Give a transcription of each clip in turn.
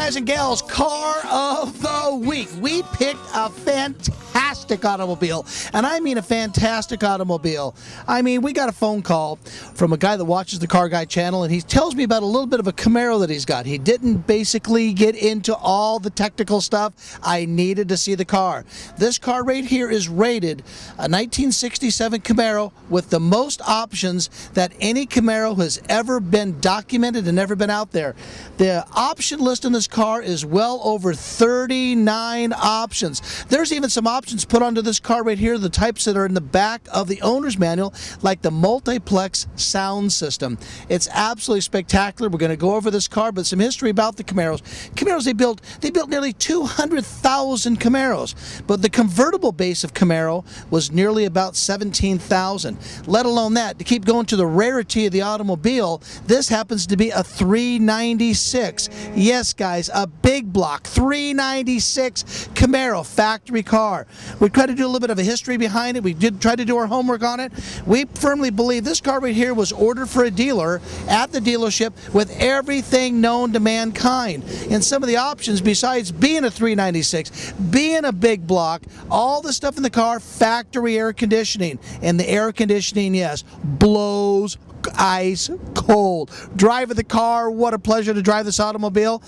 guys and gals, car of the week. We picked a fantastic automobile, and I mean a fantastic automobile. I mean, we got a phone call from a guy that watches the Car Guy channel, and he tells me about a little bit of a Camaro that he's got. He didn't basically get into all the technical stuff. I needed to see the car. This car right here is rated a 1967 Camaro with the most options that any Camaro has ever been documented and ever been out there. The option list in this car is well over 39 options. There's even some options put onto this car right here, the types that are in the back of the owner's manual, like the multiplex sound system. It's absolutely spectacular. We're going to go over this car, but some history about the Camaros. Camaros, they built nearly 200,000 Camaros, but the convertible base of Camaro was nearly about 17,000. Let alone that, to keep going to the rarity of the automobile, this happens to be a 396. Yes, guys, a big block 396 Camaro factory car. We tried to do a little bit of a history behind it. We did try to do our homework on it. We firmly believe this car right here was ordered for a dealer at the dealership with everything known to mankind. And some of the options, besides being a 396, being a big block, all the stuff in the car, factory air conditioning. And the air conditioning, yes, blows ice cold. Driving the car, what a pleasure to drive this automobile.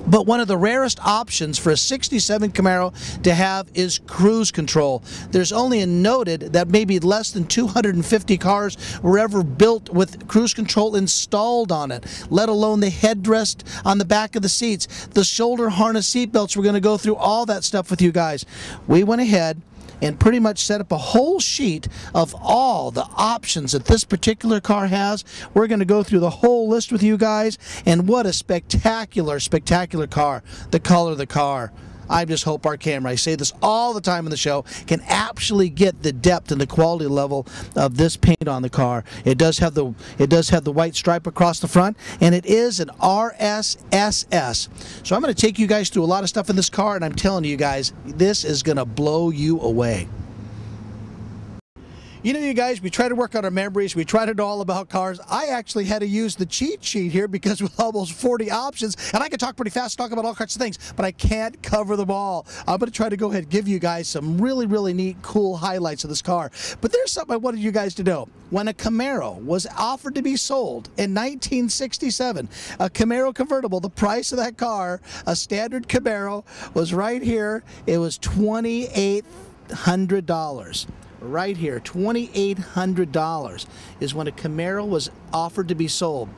But one of the rarest options for a 67 Camaro to have is cruise control. There's only noted that maybe less than 250 cars were ever built with cruise control installed on it, let alone the headrest on the back of the seats, the shoulder harness seat belts. We're going to go through all that stuff with you guys. We went ahead and pretty much set up a whole sheet of all the options that this particular car has. We're going to go through the whole list with you guys, and what a spectacular, spectacular car. The color of the car. I just hope our camera, I say this all the time in the show, can actually get the depth and the quality level of this paint on the car. It does have the white stripe across the front, and it is an RS SS. So I'm going to take you guys through a lot of stuff in this car, and I'm telling you guys, this is going to blow you away. You know, you guys, we try to work on our memories. We try to know all about cars. I actually had to use the cheat sheet here because with almost 40 options, and I can talk pretty fast, talk about all kinds of things, but I can't cover them all. I'm going to try to go ahead and give you guys some really, really neat, cool highlights of this car. But there's something I wanted you guys to know. When a Camaro was offered to be sold in 1967, a Camaro convertible, the price of that car, a standard Camaro, was right here. It was $2,800. Right here, $2,800 is when a Camaro was offered to be sold.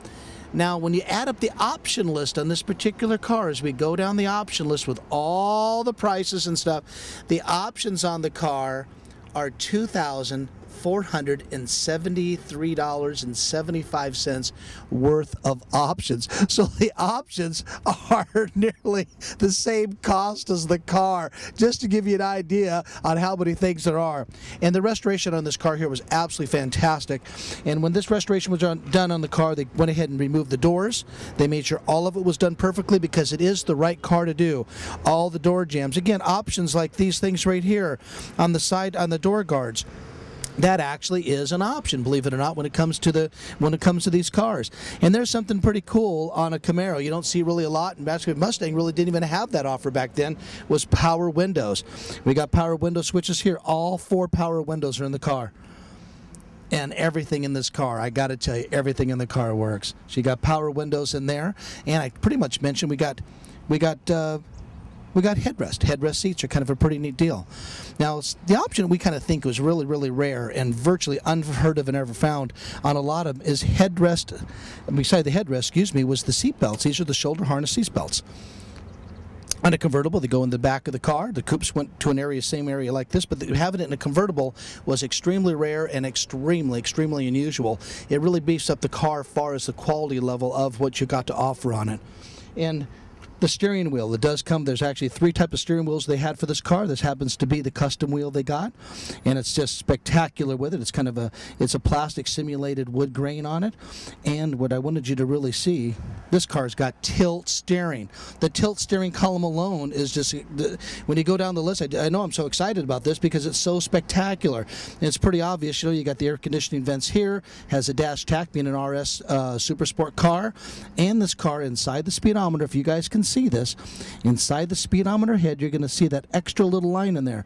Now, when you add up the option list on this particular car, as we go down the option list with all the prices and stuff, the options on the car are $2,473.75 worth of options. So the options are nearly the same cost as the car, just to give you an idea on how many things there are. And the restoration on this car here was absolutely fantastic. And when this restoration was done on the car, they went ahead and removed the doors. They made sure all of it was done perfectly because it is the right car to do. All the door jambs. Again, options like these things right here on the side, on the door guards. That actually is an option, believe it or not, when it comes to these cars. And there's something pretty cool on a Camaro you don't see really a lot, and actually Mustang really didn't even have that offer back then, was power windows. We got power window switches here. All 4 power windows are in the car. And everything in this car, I got to tell you, everything in the car works. So you got power windows in there, and I pretty much mentioned we got headrest. Headrest seats are kind of a pretty neat deal. Now, the option we kind of think was really, really rare and virtually unheard of and ever found on a lot of them is headrest. Beside the headrest, excuse me, was the seat belts. These are the shoulder harness seat belts. On a convertible, they go in the back of the car. The coupes went to an area, same area like this, but having it in a convertible was extremely rare and extremely, extremely unusual. It really beefs up the car as far as the quality level of what you got to offer on it. And the steering wheel, it does come, there's actually 3 types of steering wheels they had for this car. This happens to be the custom wheel they got, and it's just spectacular with it. It's kind of it's a plastic simulated wood grain on it. And what I wanted you to really see, this car's got tilt steering. The tilt steering column alone is just, when you go down the list, I know I'm so excited about this because it's so spectacular. And it's pretty obvious, you know, you got the air conditioning vents here, has a dash tack being an RS Super Sport car, and this car inside the speedometer, if you guys can see this. Inside the speedometer head, you're going to see that extra little line in there.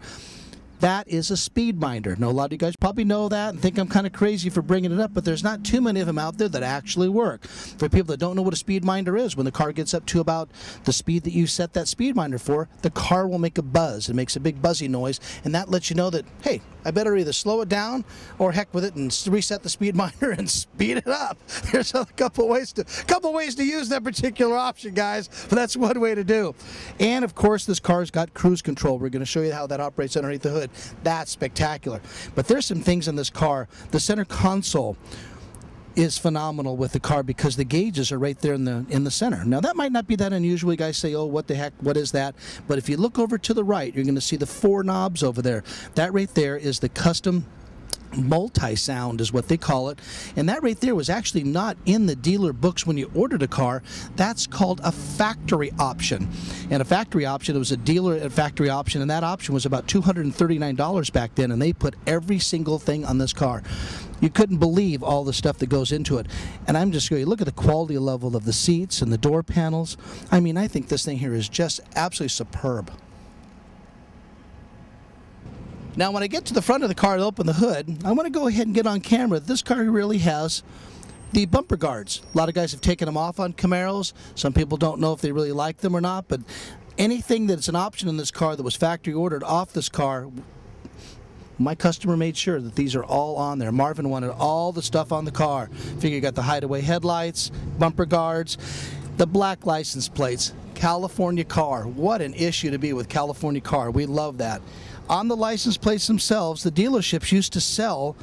That is a speed minder. Now, a lot of you guys probably know that and think I'm kind of crazy for bringing it up, but there's not too many of them out there that actually work. For people that don't know what a speed minder is, when the car gets up to about the speed that you set that speed minder for, the car will make a buzz. It makes a big buzzy noise, and that lets you know that, hey, I better either slow it down or heck with it and reset the speed minder and speed it up. There's a couple ways to use that particular option, guys, but that's one way to do. And, of course, this car's got cruise control. We're going to show you how that operates underneath the hood. That's spectacular. But there's some things in this car. The center console is phenomenal with the car because the gauges are right there in the center. Now, that might not be that unusual. You guys say, oh, what the heck, what is that? But if you look over to the right, you're going to see the 4 knobs over there. That right there is the custom multi-sound is what they call it, and that right there was actually not in the dealer books when you ordered a car. That's called a factory option, and a factory option, it was a dealer at factory option, and that option was about $239 back then, and they put every single thing on this car. You couldn't believe all the stuff that goes into it. And I'm just going to look at the quality level of the seats and the door panels. I mean, I think this thing here is just absolutely superb. Now, when I get to the front of the car and open the hood, I want to go ahead and get on camera. This car really has the bumper guards. A lot of guys have taken them off on Camaros. Some people don't know if they really like them or not, but anything that's an option in this car that was factory ordered off this car, my customer made sure that these are all on there. Marvin wanted all the stuff on the car. Figure you got the hideaway headlights, bumper guards, the black license plates, California car. What an issue to be with California car. We love that. On the license plates themselves, the dealerships used to sell,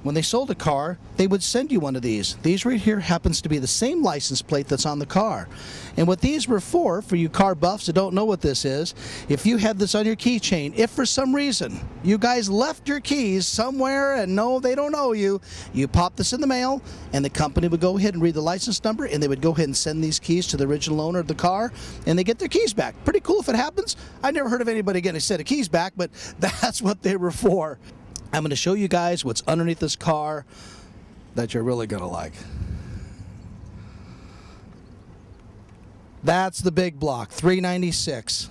when they sold a car, they would send you one of these. These right here happens to be the same license plate that's on the car. And what these were for you car buffs that don't know what this is, if you had this on your keychain, if for some reason you guys left your keys somewhere and no, they don't owe you, you pop this in the mail and the company would go ahead and read the license number and they would go ahead and send these keys to the original owner of the car and they get their keys back. Pretty cool if it happens. I never heard of anybody getting a set of keys back, but that's what they were for. I'm going to show you guys what's underneath this car that you're really going to like. That's the big block, $396.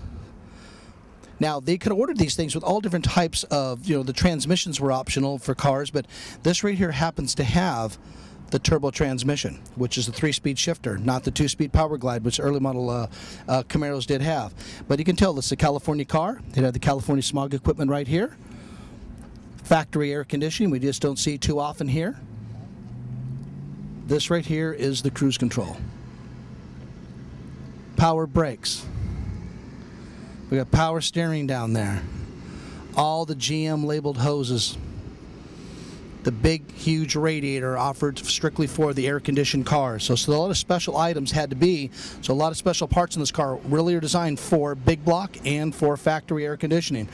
Now, they could have ordered these things with all different types of, the transmissions were optional for cars, but this right here happens to have the turbo transmission, which is the 3-speed shifter, not the 2-speed power glide, which early model Camaros did have. But you can tell this is a California car. It had the California smog equipment right here. Factory air conditioning, we just don't see too often here. This right here is the cruise control. Power brakes. We got power steering down there. All the GM labeled hoses. The big, huge radiator offered strictly for the air-conditioned cars. So a lot of special items had to be. So a lot of special parts in this car really are designed for big block and for factory air conditioning.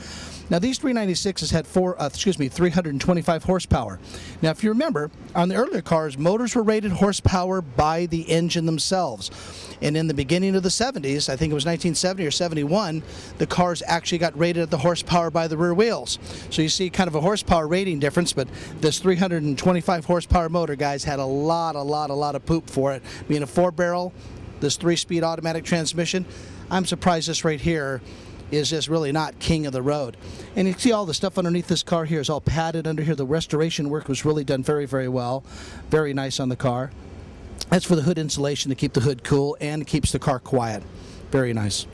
Now, these 396s had 325 horsepower. Now, if you remember, on the earlier cars, motors were rated horsepower by the engine themselves. And in the beginning of the 70s, I think it was 1970 or 71, the cars actually got rated at the horsepower by the rear wheels. So you see kind of a horsepower rating difference, but this 325 horsepower motor, guys, had a lot of poop for it. Being a 4-barrel, this 3-speed automatic transmission, I'm surprised this right here is just really not king of the road. And you see all the stuff underneath this car here is all padded under here. The restoration work was really done very, very well. Very nice on the car. That's for the hood insulation to keep the hood cool and keeps the car quiet. Very nice.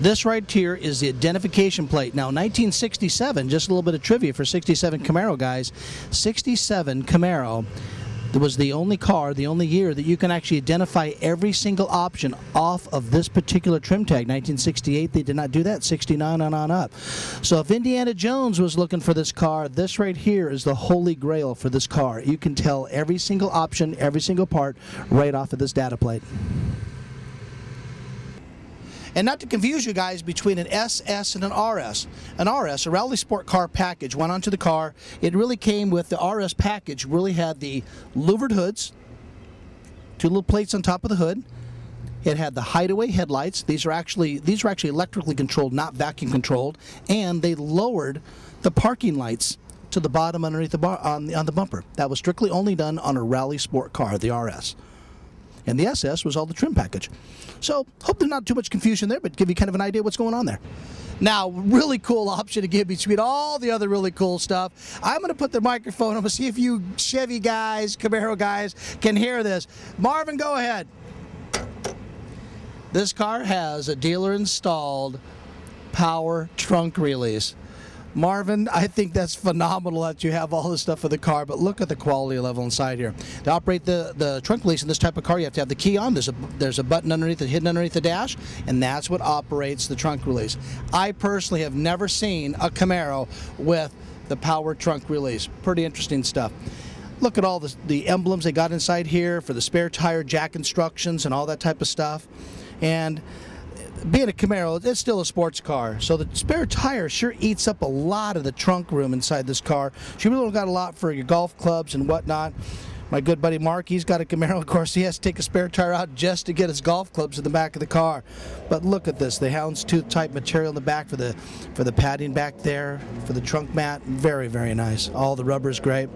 This right here is the identification plate. Now, 1967, just a little bit of trivia for 67 Camaro, guys. 67 Camaro was the only car, the only year that you can actually identify every single option off of this particular trim tag. 1968, they did not do that. 69 on up. So if Indiana Jones was looking for this car, this right here is the holy grail for this car. You can tell every single option, every single part right off of this data plate. And not to confuse you guys between an SS and an RS. An RS, a Rally Sport car package, went onto the car. It really came with the RS package, really had the louvered hoods, 2 little plates on top of the hood. It had the hideaway headlights. These are actually electrically controlled, not vacuum controlled. And they lowered the parking lights to the bottom underneath the on the bumper. That was strictly only done on a Rally Sport car, the RS. and the SS was all the trim package. So hope there's not too much confusion there, but give you kind of an idea what's going on there. Now, really cool option to give between all the other really cool stuff. I'm going to put the microphone. I'm going to see if you Chevy guys, Camaro guys can hear this. Marvin, go ahead. This car has a dealer-installed power trunk release. Marvin, I think that's phenomenal that you have all this stuff for the car, but look at the quality level inside here. To operate the trunk release in this type of car, you have to have the key on. There's a button underneath it, hidden underneath the dash, and that's what operates the trunk release. I personally have never seen a Camaro with the power trunk release. Pretty interesting stuff. Look at all the emblems they got inside here for the spare tire jack instructions and all that type of stuff. And being a Camaro, it's still a sports car, so the spare tire sure eats up a lot of the trunk room inside this car. So you really got a lot for your golf clubs and whatnot. My good buddy Mark, he's got a Camaro. Of course, he has to take a spare tire out just to get his golf clubs in the back of the car. But look at this, the houndstooth type material in the back for the padding back there, for the trunk mat. Very, very nice. All the rubber is great.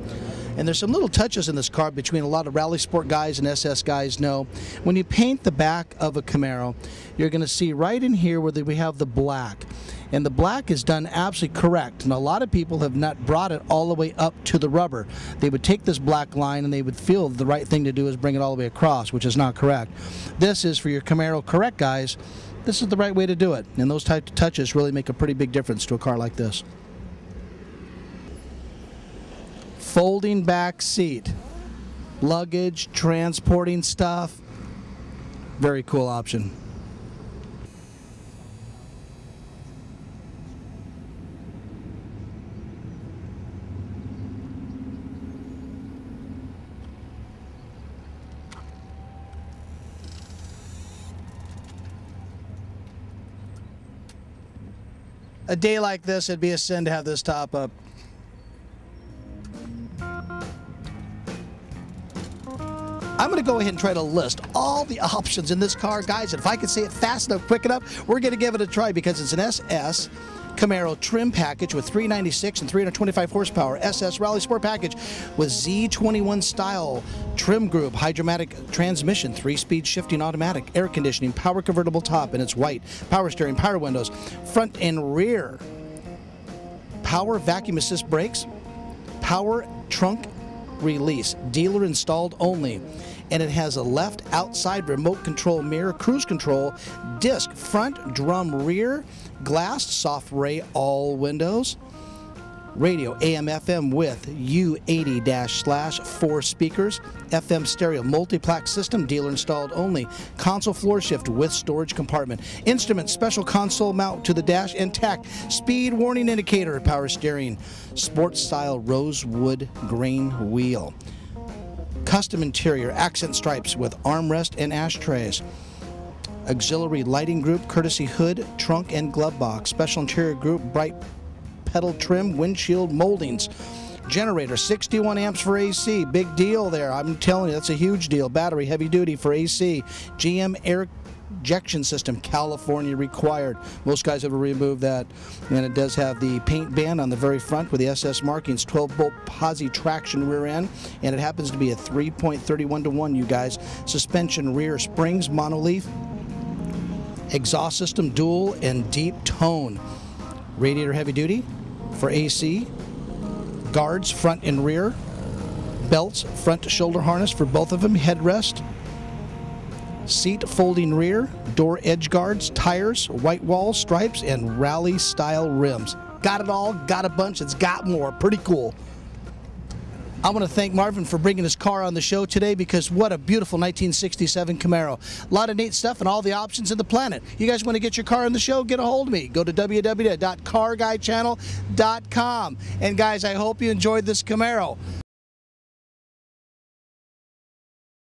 And there's some little touches in this car between a lot of rally sport guys and SS guys know. When you paint the back of a Camaro, you're going to see right in here where we have the black. And the black is done absolutely correct. And a lot of people have not brought it all the way up to the rubber. They would take this black line and they would feel the right thing to do is bring it all the way across, which is not correct. This is for your Camaro correct guys. This is the right way to do it. And those type of touches really make a pretty big difference to a car like this. Folding back seat, luggage, transporting stuff. Very cool option. A day like this, it'd be a sin to have this top up. I'm going to go ahead and try to list all the options in this car, guys. And if I can say it fast enough, quick enough, we're going to give it a try because it's an SS Camaro trim package with 396 and 325 horsepower, SS Rally Sport package with Z21 style trim group, hydromatic transmission, 3-speed shifting automatic, air conditioning, power convertible top, and it's white, power steering, power windows, front and rear, power vacuum assist brakes, power trunk release, dealer installed only, and it has a left outside remote control mirror, cruise control, disc front, drum rear, glass, soft ray all windows, radio AM FM with U80/4 speakers, FM stereo multiplex system, dealer installed only, console floor shift with storage compartment, instrument special console mount to the dash intact, speed warning indicator, power steering, sports style rosewood grain wheel, custom interior accent stripes with armrest and ashtrays, auxiliary lighting group, courtesy hood, trunk and glove box, special interior group, bright pedal trim, windshield moldings, generator, 61 amps for AC, big deal there. I'm telling you, that's a huge deal. Battery, heavy duty for AC, GM air injection system, California required. Most guys have removed that. And it does have the paint band on the very front with the SS markings, 12-bolt posi traction rear end, and it happens to be a 3.31 to 1, you guys. Suspension rear springs, monoleaf, exhaust system dual and deep tone, radiator heavy duty for AC, guards front and rear, belts, front shoulder harness for both of them, headrest, seat folding rear, door edge guards, tires, white wall stripes, and rally style rims. Got it all, got a bunch, it's got more. Pretty cool. I want to thank Marvin for bringing his car on the show today because what a beautiful 1967 Camaro. A lot of neat stuff and all the options in the planet. You guys want to get your car on the show? Get a hold of me. Go to www.carguychannel.com. And guys, I hope you enjoyed this Camaro.